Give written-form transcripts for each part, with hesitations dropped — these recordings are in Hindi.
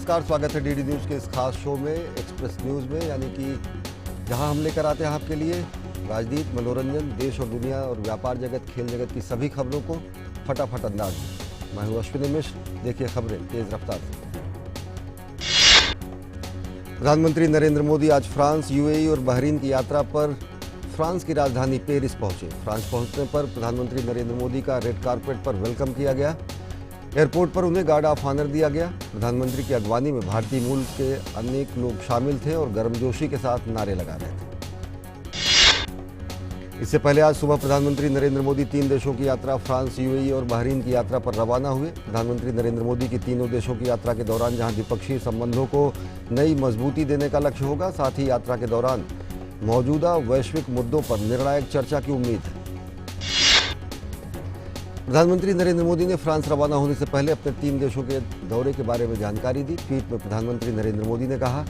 नमस्कार, स्वागत है डीडी न्यूज़ के इस खास शो में, एक्सप्रेस न्यूज़ में, यानी कि जहां हम लेकर आते हैं आपके लिए राजनीति, मनोरंजन, देश और दुनिया और व्यापार जगत, खेल जगत की सभी खबरों को फटाफट अंदाज में। मैं हूं अश्विनी मिश्र। देखिए खबरें तेज रफ्तार से। प्रधानमंत्री नरेंद्र मोदी आज फ्रांस, यूएई और बहरीन की यात्रा पर फ्रांस की राजधानी पेरिस पहुंचे। फ्रांस पहुंचने पर प्रधानमंत्री नरेंद्र मोदी का रेड कारपेट पर वेलकम किया गया। एयरपोर्ट पर उन्हें गार्ड ऑफ ऑनर दिया गया। प्रधानमंत्री की अगवानी में भारतीय मूल के अनेक लोग शामिल थे और गर्मजोशी के साथ नारे लगा रहे थे। इससे पहले आज सुबह प्रधानमंत्री नरेंद्र मोदी 3 देशों की यात्रा फ्रांस, यूएई और बहरीन की यात्रा पर रवाना हुए। प्रधानमंत्री नरेंद्र मोदी की तीनों देशों की यात्रा के दौरान जहां द्विपक्षीय संबंधों को नई मजबूती देने का लक्ष्य होगा, साथ ही यात्रा के दौरान मौजूदा वैश्विक मुद्दों पर निर्णायक चर्चा की उम्मीद है। प्रधानमंत्री नरेंद्र मोदी ने फ्रांस रवाना होने से पहले अपने 3 देशों के दौरे के बारे में जानकारी दी। ट्वीट में प्रधानमंत्री नरेंद्र मोदी ने कहा,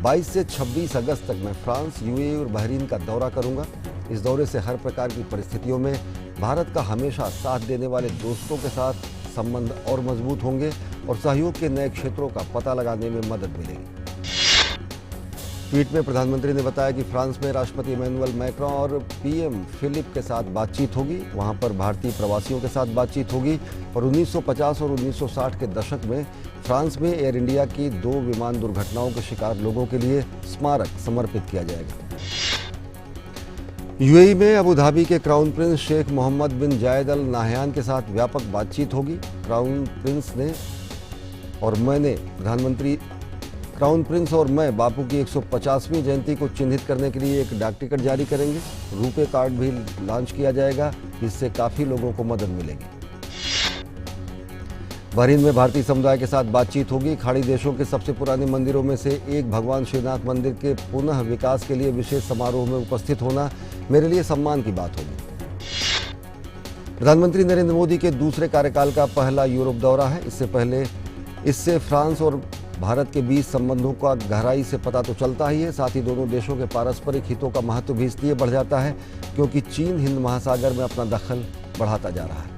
22 से 26 अगस्त तक मैं फ्रांस, यूएई और बहरीन का दौरा करूंगा। इस दौरे से हर प्रकार की परिस्थितियों में भारत का हमेशा साथ देने वाले दोस्तों के साथ संबंध और मजबूत होंगे और सहयोग के नए क्षेत्रों का पता लगाने में मदद मिलेगी। ट्वीट में प्रधानमंत्री ने बताया कि फ्रांस में राष्ट्रपति इमैनुअल मैक्रों और पीएम फिलिप के साथ बातचीत होगी। वहां पर भारतीय प्रवासियों के साथ बातचीत होगी और 1950 और 1960 के दशक में फ्रांस में एयर इंडिया की 2 विमान दुर्घटनाओं के शिकार लोगों के लिए स्मारक समर्पित किया जाएगा। यूएई में अबू धाबी के क्राउन प्रिंस शेख मोहम्मद बिन जायद अल नाहयान के साथ व्यापक बातचीत होगी। क्राउन प्रिंस और मैं बापू की 150वीं जयंती को चिन्हित करने के लिए एक डाक टिकट जारी करेंगे। रुपे कार्ड भी लॉन्च किया जाएगा, जिससे काफी लोगों को मदद मिलेगी। बहरीन में भारतीय समुदाय के साथ बातचीत होगी। खाड़ी देशों के सबसे पुराने मंदिरों में से एक भगवान श्रीनाथ मंदिर के पुनः विकास के लिए विशेष समारोह में उपस्थित होना मेरे लिए सम्मान की बात होगी। प्रधानमंत्री नरेंद्र मोदी के दूसरे कार्यकाल का पहला यूरोप दौरा है। इससे फ्रांस और भारत के बीच संबंधों का गहराई से पता तो चलता ही है, साथ ही दोनों देशों के पारस्परिक हितों का महत्व भी इसलिए बढ़ जाता है क्योंकि चीन हिंद महासागर में अपना दखल बढ़ाता जा रहा है।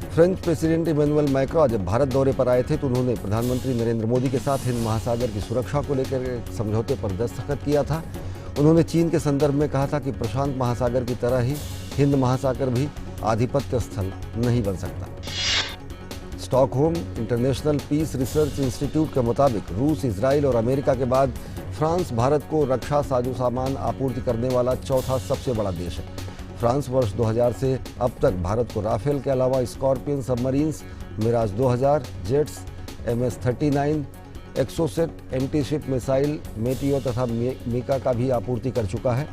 फ्रेंच प्रेसिडेंट इमैनुअल मैक्रों जब भारत दौरे पर आए थे तो उन्होंने प्रधानमंत्री नरेंद्र मोदी के साथ हिंद महासागर की सुरक्षा को लेकर एक समझौते पर दस्तखत किया था। उन्होंने चीन के संदर्भ में कहा था कि प्रशांत महासागर की तरह ही हिंद महासागर भी आधिपत्य स्थल नहीं बन सकता। Stockholm International Peace Research Institute के मुताबिक रूस, इजराइल और अमेरिका के बाद फ्रांस भारत को रक्षा साजो सामान आपूर्ति करने वाला चौथा सबसे बड़ा देश है। फ्रांस वर्ष 2000 से अब तक भारत को राफेल के अलावा Scorpion submarines, Mirage 2000 jets, MS-39 Exocet antiship missile, Meteor तथा मीका का भी आपूर्ति कर चुका है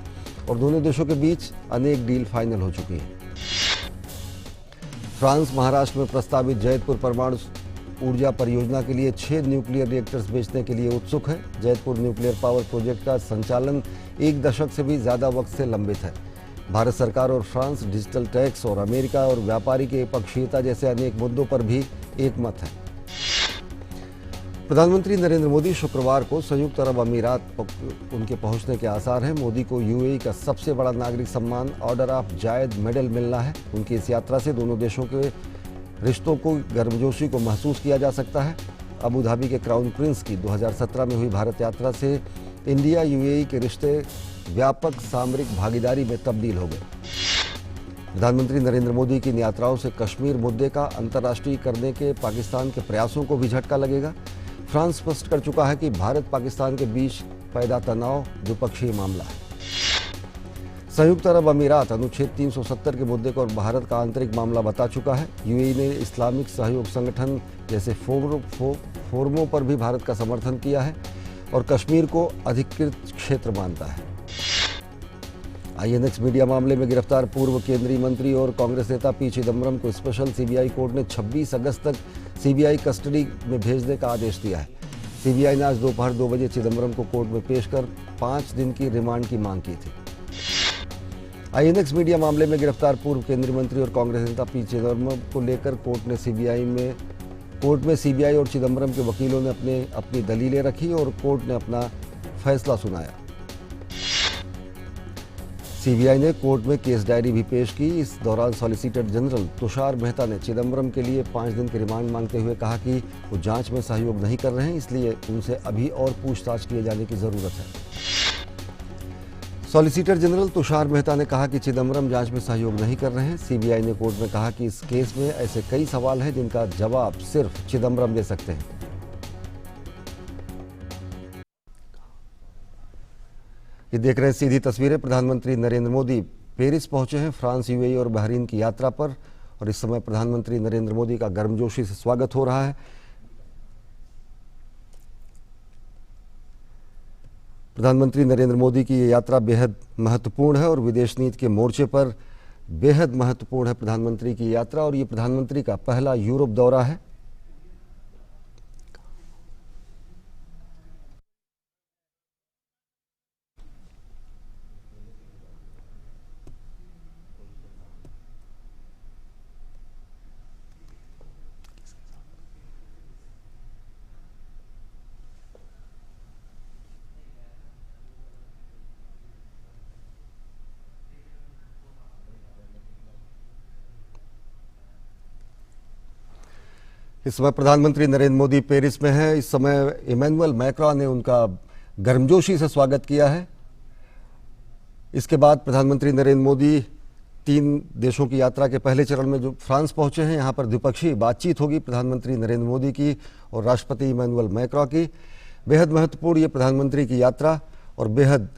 और दोनों देशों के बीच अनेक डील फाइनल हो चुकी है। फ्रांस महाराष्ट्र में प्रस्तावित जैतपुर परमाणु ऊर्जा परियोजना के लिए 6 न्यूक्लियर रिएक्टर्स बेचने के लिए उत्सुक है। जैतपुर न्यूक्लियर पावर प्रोजेक्ट का संचालन 1 दशक से भी ज्यादा वक्त से लंबित है। भारत सरकार और फ्रांस डिजिटल टैक्स और अमेरिका और व्यापारी की एकपक्षीयता जैसे अनेक मुद्दों पर भी एकमत है। प्रधानमंत्री नरेंद्र मोदी शुक्रवार को संयुक्त अरब अमीरात उनके पहुंचने के आसार हैं। मोदी को यूएई का सबसे बड़ा नागरिक सम्मान ऑर्डर ऑफ जायद मेडल मिलना है। उनकी इस यात्रा से दोनों देशों के रिश्तों को गर्मजोशी को महसूस किया जा सकता है। अबू धाबी के क्राउन प्रिंस की 2017 में हुई भारत यात्रा से इंडिया यूएई के रिश्ते व्यापक सामरिक भागीदारी में तब्दील हो गए। प्रधानमंत्री नरेंद्र मोदी की इन यात्राओं से कश्मीर मुद्दे का अंतर्राष्ट्रीय करने के पाकिस्तान के प्रयासों को भी झटका लगेगा। फ्रांस स्पष्ट कर चुका है कि भारत पाकिस्तान के बीच पैदा तनाव द्विपक्षीय मामला है। संयुक्त अरब अमीरात अनुच्छेद 370 के मुद्दे को भारत का आंतरिक मामला बता चुका है। यूएई ने इस्लामिक सहयोग संगठन जैसे फोरमों पर भी भारत का समर्थन किया है और कश्मीर को अधिकृत क्षेत्र मानता है। आईएनएक्स मीडिया मामले में गिरफ्तार पूर्व केंद्रीय मंत्री और कांग्रेस नेता पी चिदम्बरम को स्पेशल सीबीआई कोर्ट ने 26 अगस्त तक सीबीआई कस्टडी में भेजने का आदेश दिया है। सीबीआई ने आज दोपहर 2 बजे चिदम्बरम को कोर्ट में पेश कर 5 दिन की रिमांड की मांग की थी। आईएनएक्स मीडिया मामले में गिरफ्तार पूर्व केंद्रीय मंत्री और कांग्रेस नेता पी चिदम्बरम को लेकर कोर्ट में सीबीआई और चिदम्बरम के वकीलों ने अपनी दलीलें रखी और कोर्ट ने अपना फैसला सुनाया। सीबीआई ने कोर्ट में केस डायरी भी पेश की। इस दौरान सॉलिसिटर जनरल तुषार मेहता ने चिदम्बरम के लिए 5 दिन की रिमांड मांगते हुए कहा कि वो जांच में सहयोग नहीं कर रहे हैं, इसलिए उनसे अभी और पूछताछ किए जाने की जरूरत है। सॉलिसिटर जनरल तुषार मेहता ने कहा कि चिदम्बरम जांच में सहयोग नहीं कर रहे हैं। सीबीआई ने कोर्ट में कहा कि इस केस में ऐसे कई सवाल हैं जिनका जवाब सिर्फ चिदम्बरम दे सकते हैं। ये देख रहे हैं सीधी तस्वीरें। प्रधानमंत्री नरेंद्र मोदी पेरिस पहुंचे हैं फ्रांस, यूएई और बहरीन की यात्रा पर, और इस समय प्रधानमंत्री नरेंद्र मोदी का गर्मजोशी से स्वागत हो रहा है। प्रधानमंत्री नरेंद्र मोदी की ये यात्रा बेहद महत्वपूर्ण है और विदेश नीति के मोर्चे पर बेहद महत्वपूर्ण है प्रधानमंत्री की यात्रा, और ये प्रधानमंत्री का पहला यूरोप दौरा है। इस समय प्रधानमंत्री नरेंद्र मोदी पेरिस में हैं। इस समय इमैनुअल मैक्रों ने उनका गर्मजोशी से स्वागत किया है। इसके बाद प्रधानमंत्री नरेंद्र मोदी 3 देशों की यात्रा के पहले चरण में जो फ्रांस पहुंचे हैं, यहाँ पर द्विपक्षीय बातचीत होगी प्रधानमंत्री नरेंद्र मोदी की और राष्ट्रपति इमैनुअल मैक्रों की। बेहद महत्वपूर्ण ये प्रधानमंत्री की यात्रा और बेहद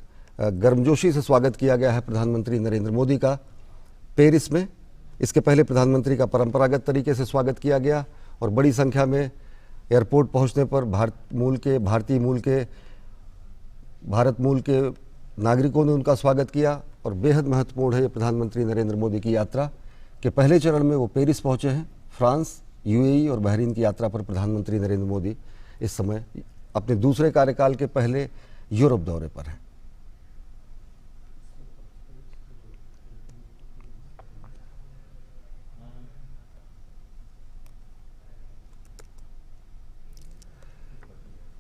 गर्मजोशी से स्वागत किया गया है प्रधानमंत्री नरेंद्र मोदी का पेरिस में। इसके पहले प्रधानमंत्री का परंपरागत तरीके से स्वागत किया गया और बड़ी संख्या में एयरपोर्ट पहुंचने पर भारत मूल के नागरिकों ने उनका स्वागत किया। और बेहद महत्वपूर्ण है ये प्रधानमंत्री नरेंद्र मोदी की यात्रा के पहले चरण में वो पेरिस पहुंचे हैं। फ्रांस, यूएई और बहरीन की यात्रा पर प्रधानमंत्री नरेंद्र मोदी इस समय अपने दूसरे कार्यकाल के पहले यूरोप दौरे पर हैं।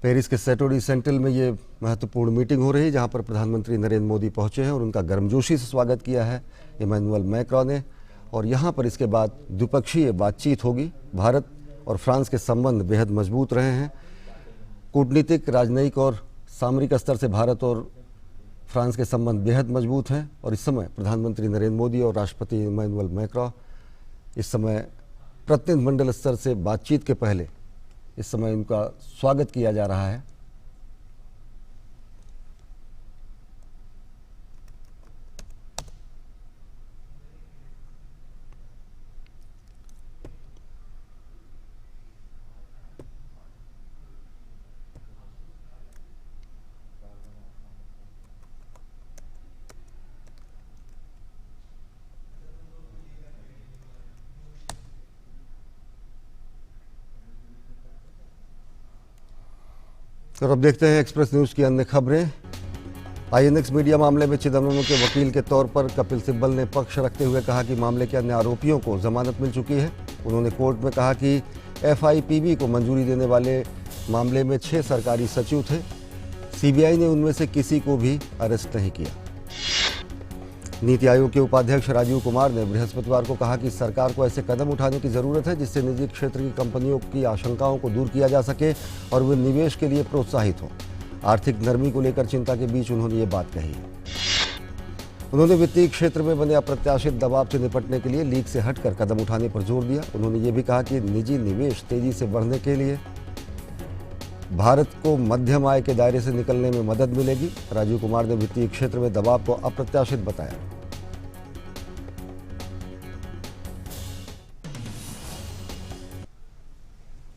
पेरिस के सैटोडी सेंट्रल में ये महत्वपूर्ण मीटिंग हो रही है, जहां पर प्रधानमंत्री नरेंद्र मोदी पहुंचे हैं और उनका गर्मजोशी से स्वागत किया है इमैनुअल मैक्रों ने। और यहां पर इसके बाद द्विपक्षीय बातचीत होगी। भारत और फ्रांस के संबंध बेहद मजबूत रहे हैं। कूटनीतिक, राजनयिक और सामरिक स्तर से भारत और फ्रांस के संबंध बेहद मजबूत हैं। और इस समय प्रधानमंत्री नरेंद्र मोदी और राष्ट्रपति इमैनुअल मैक्रों इस समय प्रतिनिधिमंडल स्तर से बातचीत के पहले इस समय उनका स्वागत किया जा रहा है। और अब देखते हैं एक्सप्रेस न्यूज़ की अन्य खबरें। आईएनएक्स मीडिया मामले में चिदम्बरम के वकील के तौर पर कपिल सिब्बल ने पक्ष रखते हुए कहा कि मामले के अन्य आरोपियों को जमानत मिल चुकी है। उन्होंने कोर्ट में कहा कि एफआईपीबी को मंजूरी देने वाले मामले में 6 सरकारी सचिव थे। सीबीआई ने उनमें से किसी को भी अरेस्ट नहीं किया। नीति आयोग के उपाध्यक्ष राजीव कुमार ने बृहस्पतिवार को कहा कि सरकार को ऐसे कदम उठाने की जरूरत है जिससे निजी क्षेत्र की कंपनियों की आशंकाओं को दूर किया जा सके और वे निवेश के लिए प्रोत्साहित हों। आर्थिक नरमी को लेकर चिंता के बीच उन्होंने ये बात कही है। उन्होंने वित्तीय क्षेत्र में बने अप्रत्याशित दबाव से निपटने के लिए लीक से हटकर कदम उठाने पर जोर दिया। उन्होंने ये भी कहा कि निजी निवेश तेजी से बढ़ने के लिए भारत को मध्यम आय के दायरे से निकलने में मदद मिलेगी। राजीव कुमार ने वित्तीय क्षेत्र में दबाव को अप्रत्याशित बताया।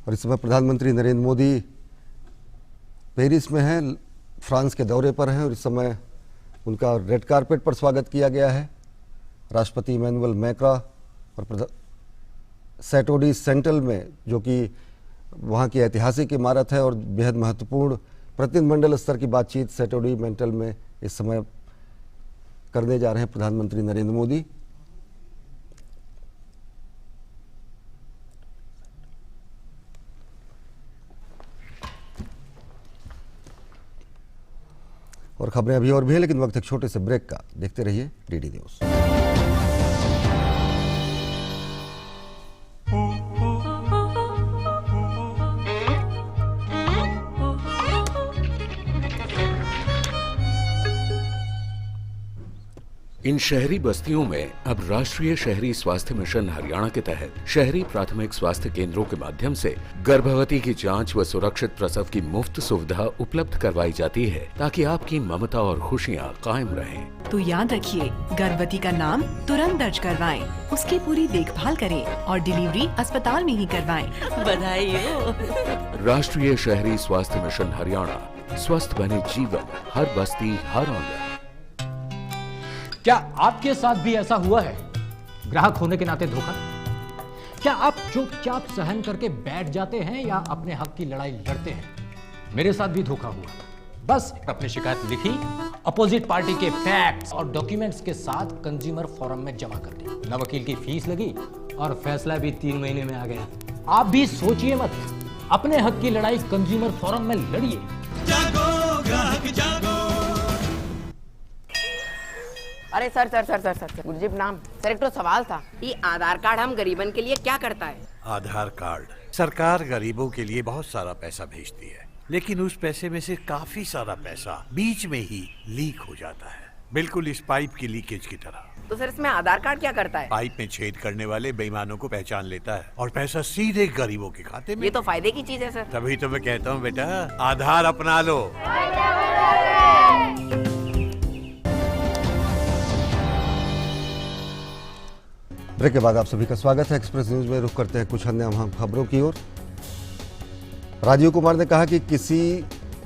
और इस समय प्रधानमंत्री नरेंद्र मोदी पेरिस में हैं, फ्रांस के दौरे पर हैं और इस समय उनका रेड कारपेट पर स्वागत किया गया है। राष्ट्रपति इमैनुअल मैक्रों और सैटोडी सेंट्रल में, जो कि वहाँ की ऐतिहासिक इमारत है और बेहद महत्वपूर्ण प्रतिनिधिमंडल स्तर की बातचीत सैटोडी सेंट्रल में इस समय करने जा रहे हैं प्रधानमंत्री नरेंद्र मोदी। और खबरें अभी और भी हैं, लेकिन वक्त एक छोटे से ब्रेक का। देखते रहिए डीडी न्यूज। इन शहरी बस्तियों में अब राष्ट्रीय शहरी स्वास्थ्य मिशन हरियाणा के तहत शहरी प्राथमिक स्वास्थ्य केंद्रों के माध्यम से गर्भवती की जांच व सुरक्षित प्रसव की मुफ्त सुविधा उपलब्ध करवाई जाती है, ताकि आपकी ममता और खुशियां कायम रहें। तो याद रखिए, गर्भवती का नाम तुरंत दर्ज करवाएं, उसकी पूरी देखभाल करें और डिलीवरी अस्पताल में ही करवाएं। बधाई हो। राष्ट्रीय शहरी स्वास्थ्य मिशन हरियाणा, स्वस्थ बने जीवन, हर बस्ती हर आंगन। क्या आपके साथ भी ऐसा हुआ है? ग्राहक होने के नाते धोखा? क्या आप चुपचाप सहन करके बैठ जाते हैं या अपने हक की लड़ाई लड़ते हैं? मेरे साथ भी धोखा हुआ। बस अपनी शिकायत लिखी, अपोजिट पार्टी के फैक्ट्स और डॉक्यूमेंट्स के साथ कंज्यूमर फोरम में जमा कर दी। न वकील की फीस लगी और फैसला भी 3 महीने में आ गया। आप भी सोचिए मत, अपने हक की लड़ाई कंज्यूमर फोरम में लड़िए। जागो ग्राहक जागो। अरे सर गुरजीत नाम सर, एक तो सवाल था, ये आधार कार्ड हम गरीबन के लिए क्या करता है? आधार कार्ड सरकार गरीबों के लिए बहुत सारा पैसा भेजती है, लेकिन उस पैसे में से काफी सारा पैसा बीच में ही लीक हो जाता है, बिल्कुल इस पाइप की लीकेज की तरह। तो सर इसमें आधार कार्ड क्या करता है? पाइप में छेद करने वाले बेईमानों को पहचान लेता है और पैसा सीधे गरीबों के खाते में। ये तो फायदे की चीज है सर। तभी तो मैं कहता हूँ बेटा, आधार अपना लो। ब्रेक के बाद आप सभी का स्वागत है। एक्सप्रेस न्यूज में रुख करते हैं कुछ अन्य अहम खबरों की ओर। राजीव कुमार ने कहा कि किसी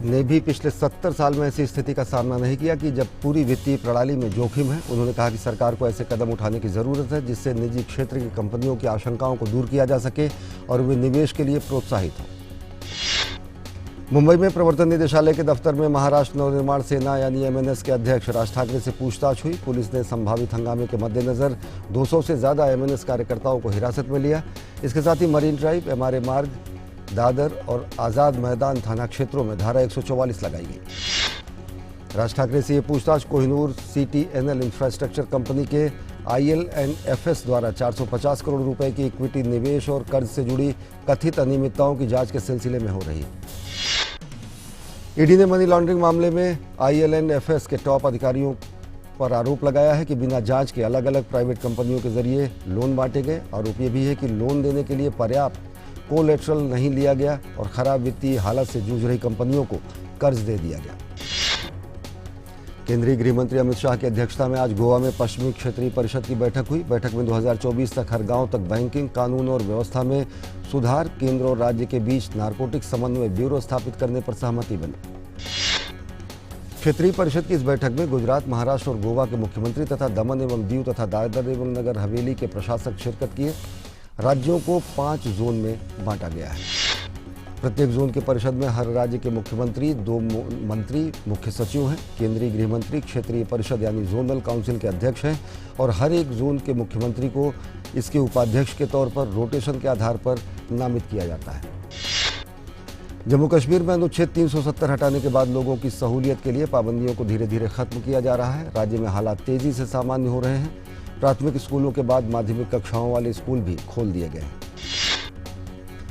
ने भी पिछले 70 साल में ऐसी स्थिति का सामना नहीं किया कि जब पूरी वित्तीय प्रणाली में जोखिम है। उन्होंने कहा कि सरकार को ऐसे कदम उठाने की जरूरत है जिससे निजी क्षेत्र की कंपनियों की आशंकाओं को दूर किया जा सके और वे निवेश के लिए प्रोत्साहित हों। मुंबई में प्रवर्तन निदेशालय के दफ्तर में महाराष्ट्र नवनिर्माण सेना यानी एमएनएस के अध्यक्ष राज ठाकरे से पूछताछ हुई। पुलिस ने संभावित हंगामे के मद्देनजर 200 से ज्यादा एमएनएस कार्यकर्ताओं को हिरासत में लिया। इसके साथ ही मरीन ड्राइव, एमआरए मार्ग, दादर और आजाद मैदान थाना क्षेत्रों में धारा 144 लगाई गई। राज ठाकरे से ये पूछताछ कोहिनूर सीटीएनएल इंफ्रास्ट्रक्चर कंपनी के IL&FS द्वारा 450 करोड़ रुपए की इक्विटी निवेश और कर्ज से जुड़ी कथित अनियमितताओं की जांच के सिलसिले में हो रही है। ईडी ने मनी लॉन्ड्रिंग मामले में IL&FS के टॉप अधिकारियों पर आरोप लगाया है कि बिना जांच के अलग अलग प्राइवेट कंपनियों के जरिए लोन बांटे गए। आरोप ये भी है कि लोन देने के लिए पर्याप्त कोलेटरल नहीं लिया गया और खराब वित्तीय हालत से जूझ रही कंपनियों को कर्ज दे दिया गया। केंद्रीय गृह मंत्री अमित शाह की अध्यक्षता में आज गोवा में पश्चिमी क्षेत्रीय परिषद की बैठक हुई। बैठक में 2024 तक हर गांव तक बैंकिंग, कानून और व्यवस्था में सुधार, केंद्र और राज्य के बीच नारकोटिक समन्वय ब्यूरो स्थापित करने पर सहमति बनी। क्षेत्रीय परिषद की इस बैठक में गुजरात, महाराष्ट्र और गोवा के मुख्यमंत्री तथा दमन एवं दीव तथा दादर एवं नगर हवेली के प्रशासक शिरकत किए। राज्यों को 5 जोन में बांटा गया है। प्रत्येक जोन के परिषद में हर राज्य के मुख्यमंत्री, 2 मंत्री मुख्य सचिव हैं। केंद्रीय गृह मंत्री क्षेत्रीय परिषद यानी जोनल काउंसिल के अध्यक्ष हैं और हर एक जोन के मुख्यमंत्री को इसके उपाध्यक्ष के तौर पर रोटेशन के आधार पर नामित किया जाता है। जम्मू कश्मीर में अनुच्छेद 370 हटाने के बाद लोगों की सहूलियत के लिए पाबंदियों को धीरे धीरे खत्म किया जा रहा है। राज्य में हालात तेजी से सामान्य हो रहे हैं। प्राथमिक स्कूलों के बाद माध्यमिक कक्षाओं वाले स्कूल भी खोल दिए गए हैं।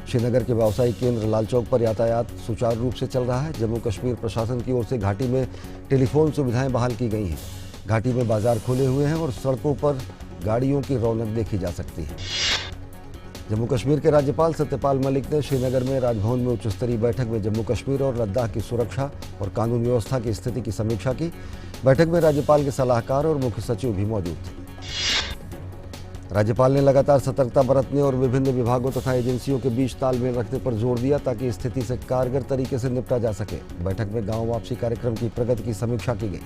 श्रीनगर के व्यावसायिक केंद्र लाल चौक पर यातायात सुचारू रूप से चल रहा है। जम्मू कश्मीर प्रशासन की ओर से घाटी में टेलीफोन सुविधाएं बहाल की गई हैं। घाटी में बाजार खुले हुए हैं और सड़कों पर गाड़ियों की रौनक देखी जा सकती है। जम्मू कश्मीर के राज्यपाल सत्यपाल मलिक ने श्रीनगर में राजभवन में उच्च स्तरीय बैठक में जम्मू कश्मीर और लद्दाख की सुरक्षा और कानून व्यवस्था की स्थिति की समीक्षा की। बैठक में राज्यपाल के सलाहकार और मुख्य सचिव भी मौजूद थे। राज्यपाल ने लगातार सतर्कता बरतने और विभिन्न विभागों तथा एजेंसियों के बीच तालमेल रखने पर जोर दिया ताकि स्थिति से कारगर तरीके से निपटा जा सके। बैठक में गांव वापसी कार्यक्रम की प्रगति की समीक्षा की गई।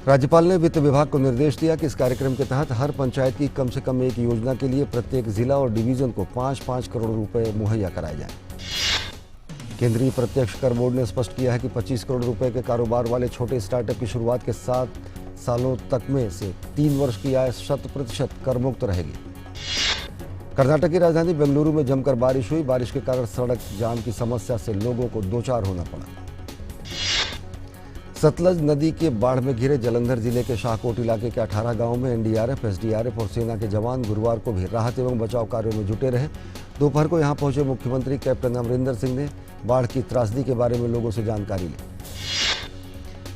राज्यपाल ने वित्त विभाग को निर्देश दिया कि इस कार्यक्रम के तहत हर पंचायत की कम से कम एक योजना के लिए प्रत्येक जिला और डिवीजन को 5-5 करोड़ रुपए मुहैया कराए जाए। केंद्रीय प्रत्यक्ष कर बोर्ड ने स्पष्ट किया है कि 25 करोड़ रुपए के कारोबार वाले छोटे स्टार्टअप की शुरुआत के 7 सालों तक में से 3 वर्ष की आय 100% कर मुक्त रहेगी। कर्नाटक की राजधानी बेंगलुरु में जमकर बारिश हुई। बारिश के कारण सड़क जाम की समस्या से लोगों को दो चार होना पड़ा। सतलज नदी के बाढ़ में घिरे जालंधर जिले के शाहकोट इलाके के 18 गांवों में एनडीआरएफ, एसडीआरएफ और सेना के जवान गुरुवार को भी राहत एवं बचाव कार्यों में जुटे रहे। दोपहर को यहां पहुंचे मुख्यमंत्री कैप्टन अमरिंदर सिंह ने बाढ़ की त्रासदी के बारे में लोगों से जानकारी ली।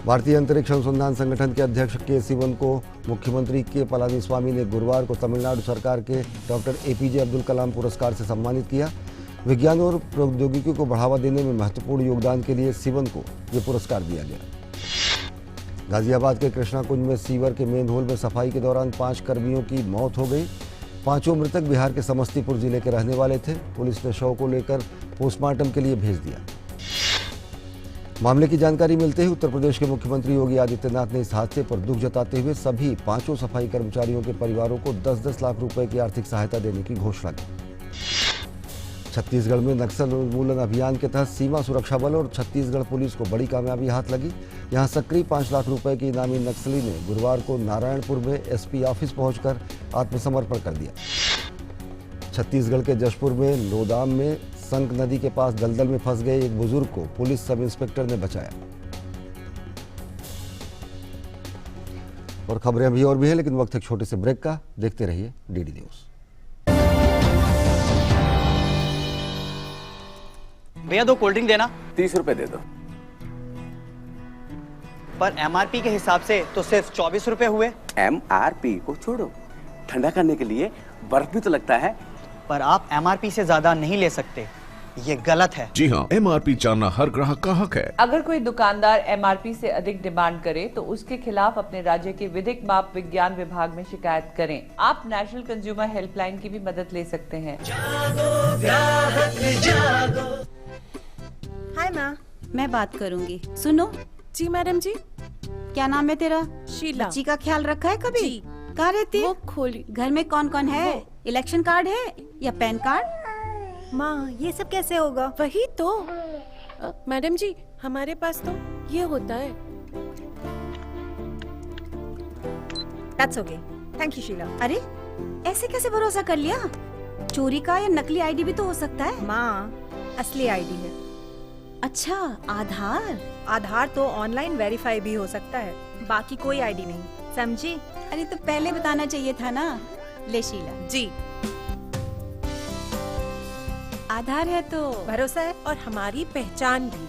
भारतीय अंतरिक्ष अनुसंधान संगठन के अध्यक्ष के सिवन को मुख्यमंत्री के पलानीस्वामी ने गुरुवार को तमिलनाडु सरकार के डॉक्टर एपीजे अब्दुल कलाम पुरस्कार से सम्मानित किया। विज्ञान और प्रौद्योगिकी को बढ़ावा देने में महत्वपूर्ण योगदान के लिए सिवन को ये पुरस्कार दिया गया। गाजियाबाद के कृष्णा कुंज में सीवर के मेन होल में सफाई के दौरान 5 कर्मियों की मौत हो गई। 5 मृतक बिहार के समस्तीपुर जिले के रहने वाले थे। पुलिस ने शव को लेकर पोस्टमार्टम के लिए भेज दिया। मामले की जानकारी मिलते ही उत्तर प्रदेश के मुख्यमंत्री योगी आदित्यनाथ ने इस हादसे पर दुख जताते हुए सभी 5 सफाई कर्मचारियों के परिवारों को 10-10 लाख रुपए की आर्थिक सहायता देने की घोषणा की। छत्तीसगढ़ में नक्सल उन्मूलन अभियान के तहत सीमा सुरक्षा बल और छत्तीसगढ़ पुलिस को बड़ी कामयाबी हाथ लगी। यहां सक्रिय 5 लाख रुपए के इनामी नक्सली ने गुरुवार को नारायणपुर में एसपी ऑफिस पहुंचकर आत्मसमर्पण कर दिया। छत्तीसगढ़ के जशपुर में लोदाम में संक नदी के पास दलदल में फंस गए एक बुजुर्ग को पुलिस सब इंस्पेक्टर ने बचाया। और खबरें अभी और भी है, लेकिन वक्त एक छोटे से ब्रेक का। देखते रहिए डीडी न्यूज। भैया 2 कोल्ड ड्रिंक देना। 30 रुपए दे दो। पर एमआरपी के हिसाब से तो सिर्फ 24 रुपए हुए। एमआरपी को छोड़ो, ठंडा करने के लिए बर्फ भी तो लगता है। पर आप एमआरपी से ज्यादा नहीं ले सकते, ये गलत है। जी हाँ, एमआरपी जानना हर ग्राहक का हक है। अगर कोई दुकानदार एमआरपी से अधिक डिमांड करे तो उसके खिलाफ अपने राज्य के विधिक माप विज्ञान विभाग में शिकायत करें। आप नेशनल कंज्यूमर हेल्पलाइन की भी मदद ले सकते हैं। हाय माँ, मैं बात करूंगी। सुनो। जी मैडम जी। क्या नाम है तेरा? शीला। बच्ची का ख्याल रखा है कभी? जी। कहाँ रहती? वो खोली। घर में कौन कौन है? इलेक्शन कार्ड है या पैन कार्ड? माँ, ये सब कैसे होगा? वही तो मैडम जी, हमारे पास तो ये होता है। That's okay. Thank you, Sheila. अरे ऐसे कैसे भरोसा कर लिया? चोरी का या नकली आईडी भी तो हो सकता है। माँ, असली आईडी है। अच्छा, आधार? आधार तो ऑनलाइन वेरीफाई भी हो सकता है, बाकी कोई आईडी नहीं, समझी? अरे तो पहले बताना चाहिए था ना। ले शीला जी। आधार है तो भरोसा है और हमारी पहचान भी।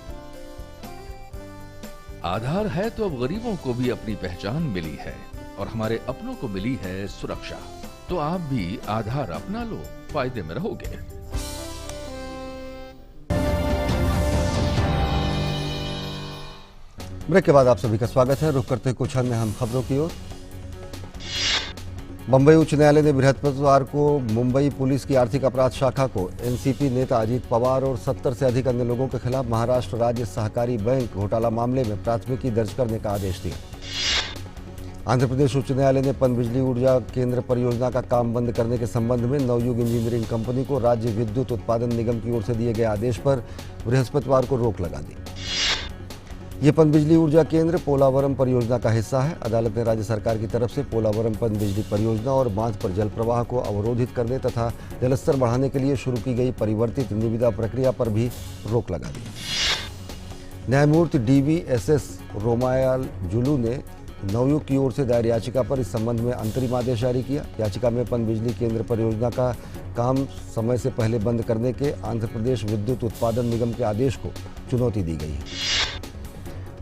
आधार है तो अब गरीबों को भी अपनी पहचान मिली है और हमारे अपनों को मिली है सुरक्षा। तो आप भी आधार अपना लो, फायदे में रहोगे। ब्रेक के बाद आप सभी का स्वागत है। रुक करते कुछ अन्य अहम खबरों की ओर। मुंबई उच्च न्यायालय ने बृहस्पतिवार को मुंबई पुलिस की आर्थिक अपराध शाखा को एनसीपी नेता अजीत पवार और 70 से अधिक अन्य लोगों के खिलाफ महाराष्ट्र राज्य सहकारी बैंक घोटाला मामले में प्राथमिकी दर्ज करने का आदेश दिया। आंध्र प्रदेश उच्च न्यायालय ने पनबिजली ऊर्जा केंद्र परियोजना का काम बंद करने के संबंध में नवयुग इंजीनियरिंग कंपनी को राज्य विद्युत उत्पादन निगम की ओर से दिए गए आदेश पर बृहस्पतिवार को रोक लगा दी। ये पनबिजली ऊर्जा केंद्र पोलावरम परियोजना का हिस्सा है। अदालत ने राज्य सरकार की तरफ से पोलावरम पनबिजली परियोजना और बांध पर जल प्रवाह को अवरोधित करने तथा जलस्तर बढ़ाने के लिए शुरू की गई परिवर्तित निविदा प्रक्रिया पर भी रोक लगा दी। न्यायमूर्ति DVSS रोमायाल जुलू ने नवयुग की ओर से दायर याचिका पर इस संबंध में अंतरिम आदेश जारी किया। याचिका में पनबिजली केंद्र परियोजना का काम समय से पहले बंद करने के आंध्र प्रदेश विद्युत उत्पादन निगम के आदेश को चुनौती दी गई है।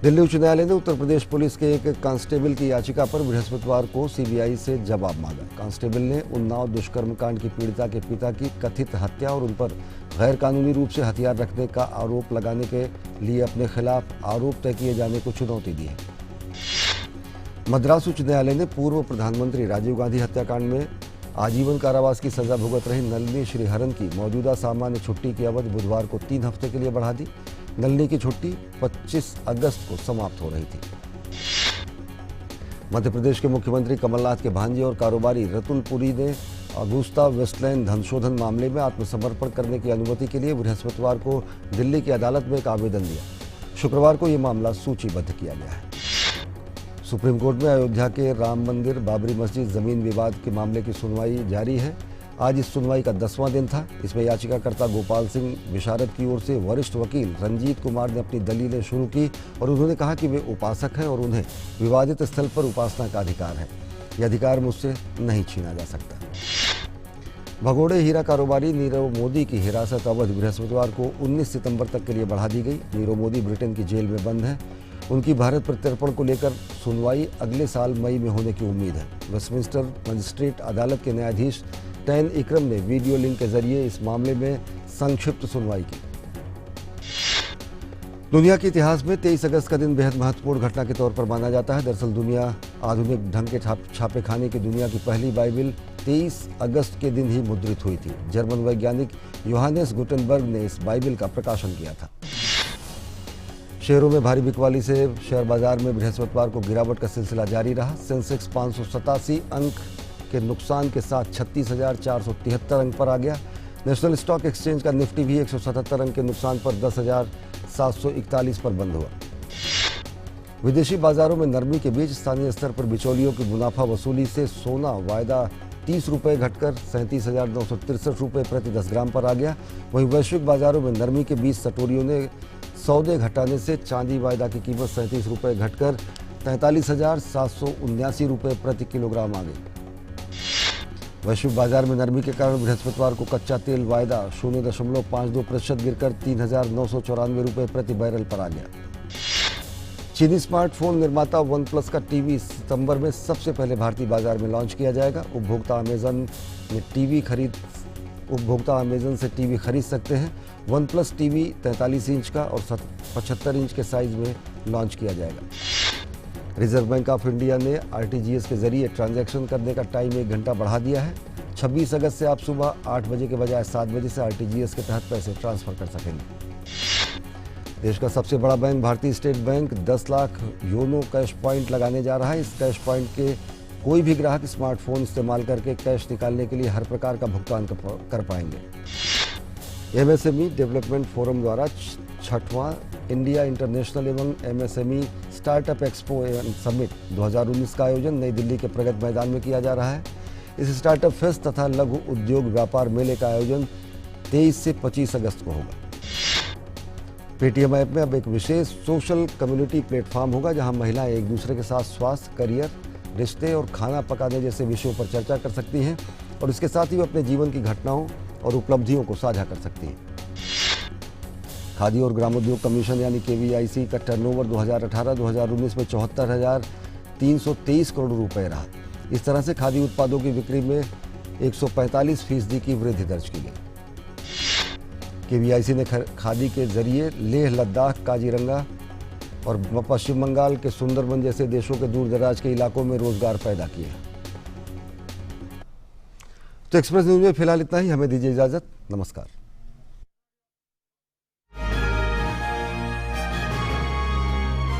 दिल्ली उच्च न्यायालय ने उत्तर प्रदेश पुलिस के एक कांस्टेबल की याचिका पर बृहस्पतिवार को CBI से जवाब मांगा। कांस्टेबल ने उन्नाव दुष्कर्म कांड की पीड़िता के पिता की कथित हत्या और उन पर गैर कानूनी रूप से हथियार रखने का आरोप लगाने के लिए अपने खिलाफ आरोप तय किए जाने को चुनौती दी है। मद्रास उच्च न्यायालय ने पूर्व प्रधानमंत्री राजीव गांधी हत्याकांड में आजीवन कारावास की सजा भुगत रही नलिनी श्रीहरन की मौजूदा सामान्य छुट्टी की अवधि बुधवार को 3 हफ्ते के लिए बढ़ा दी। नलिनी की छुट्टी 25 अगस्त को समाप्त हो रही थी। मध्य प्रदेश के मुख्यमंत्री कमलनाथ के भांजे और कारोबारी रतुल पुरी ने अगुस्ता वेस्टलैंड धनशोधन मामले में आत्मसमर्पण करने की अनुमति के लिए बृहस्पतिवार को दिल्ली की अदालत में एक आवेदन दिया। शुक्रवार को यह मामला सूचीबद्ध किया गया है। सुप्रीम कोर्ट में अयोध्या के राम मंदिर बाबरी मस्जिद जमीन विवाद के मामले की सुनवाई जारी है। आज इस सुनवाई का 10वां दिन था। इसमें याचिकाकर्ता गोपाल सिंह विशारद की ओर से वरिष्ठ वकील रंजीत कुमार ने अपनी दलीलें शुरू की और उन्होंने कहा कि वे उपासक हैं और उन्हें विवादित स्थल पर उपासना का अधिकार है। यह अधिकार मुझसे नहीं छीना जा सकता। भगोड़े हीरा कारोबारी नीरव मोदी की हिरासत अवधि बृहस्पतिवार को 19 सितंबर तक के लिए बढ़ा दी गई। नीरव मोदी ब्रिटेन की जेल में बंद है। उनकी भारत प्रत्यर्पण को लेकर सुनवाई अगले साल मई में होने की उम्मीद है। वेस्टमिंस्टर मजिस्ट्रेट अदालत के न्यायाधीश टैन इकरम ने वीडियो लिंक के जरिए इस मामले में संक्षिप्त सुनवाई की। दुनिया के इतिहास में 23 अगस्त का दिन बेहद महत्वपूर्ण घटना के तौर पर माना जाता है। दरअसल दुनिया आधुनिक ढंग के छापेखाने की दुनिया की पहली बाइबिल 23 अगस्त के दिन ही मुद्रित हुई थी। जर्मन वैज्ञानिक योहानेस गुटेनबर्ग ने इस बाइबिल का प्रकाशन किया था। शेयरों में भारी बिकवाली से शेयर बाजार में बृहस्पतिवार को गिरावट का सिलसिला जारी रहा। सेंसेक्स 587 अंक के नुकसान के साथ 36,473 अंक पर आ गया। नेशनल स्टॉक एक्सचेंज का निफ्टी भी 177 अंक के नुकसान पर 10,741 पर बंद हुआ। विदेशी बाजारों में नरमी के बीच स्थानीय स्तर पर बिचौलियों की मुनाफा वसूली से सोना वायदा 30 रुपये घटकर 37,963 रुपये प्रति 10 ग्राम पर आ गया। वहीं वैश्विक बाजारों में नरमी के बीच सटोरियों ने सौदे घटाने से चांदी वायदा की कीमत 37 रुपये घटकर 43,779 रुपये प्रति किलोग्राम आ गई। वैश्विक बाजार में नरमी के कारण बृहस्पतिवार को कच्चा तेल वायदा 0.52% गिरकर 3,994 रुपये प्रति बैरल पर आ गया। चीनी स्मार्टफोन निर्माता वन प्लस का टीवी सितंबर में सबसे पहले भारतीय बाजार में लॉन्च किया जाएगा। उपभोक्ता अमेजन से टीवी खरीद सकते हैं। वन प्लस टीवी 43 इंच का और 75 इंच के साइज में लॉन्च किया जाएगा। रिजर्व बैंक ऑफ इंडिया ने आरटीजीएस के जरिए ट्रांजैक्शन करने का टाइम 1 घंटा बढ़ा दिया है। 26 अगस्त से आप सुबह 8 बजे के बजाय 7 बजे से आरटीजीएस के तहत पैसे ट्रांसफर कर सकेंगे। देश का सबसे बड़ा बैंक भारतीय state bank 10 lakh YONO cash point लगाने जा रहा है। इस कैश पॉइंट के कोई भी ग्राहक स्मार्टफोन इस्तेमाल करके कैश निकालने के लिए हर प्रकार का भुगतान कर पाएंगे। एमएसएमई डेवलपमेंट फोरम द्वारा 6वां इंडिया इंटरनेशनल एवं एमएसएमई स्टार्टअप एक्सपो एवं समिट 2019 का आयोजन नई दिल्ली के प्रगति मैदान में किया जा रहा है। इस स्टार्टअप फेस्ट तथा लघु उद्योग व्यापार मेले का आयोजन 23 से 25 अगस्त को होगा। पेटीएम ऐप में अब एक विशेष सोशल कम्युनिटी प्लेटफॉर्म होगा जहां महिलाएं एक दूसरे के साथ स्वास्थ्य, करियर, रिश्ते और खाना पकाने जैसे विषयों पर चर्चा कर सकती हैं और इसके साथ ही वे अपने जीवन की घटनाओं और उपलब्धियों को साझा कर सकती हैं। खादी और ग्रामोद्योग कमीशन यानी केवीआईसी का टर्नओवर 2018-2019 में 74,323 करोड़ रुपए रहा। इस तरह से खादी उत्पादों की बिक्री में 145% की वृद्धि दर्ज की गई। केवीआईसी ने खादी के जरिए लेह, लद्दाख, काजीरंगा और पश्चिम बंगाल के सुंदरबन जैसे देशों के दूर दराज के इलाकों में रोजगार पैदा किया। तो एक्सप्रेस न्यूज में फिलहाल इतना ही। हमें दीजिए इजाजत। नमस्कार।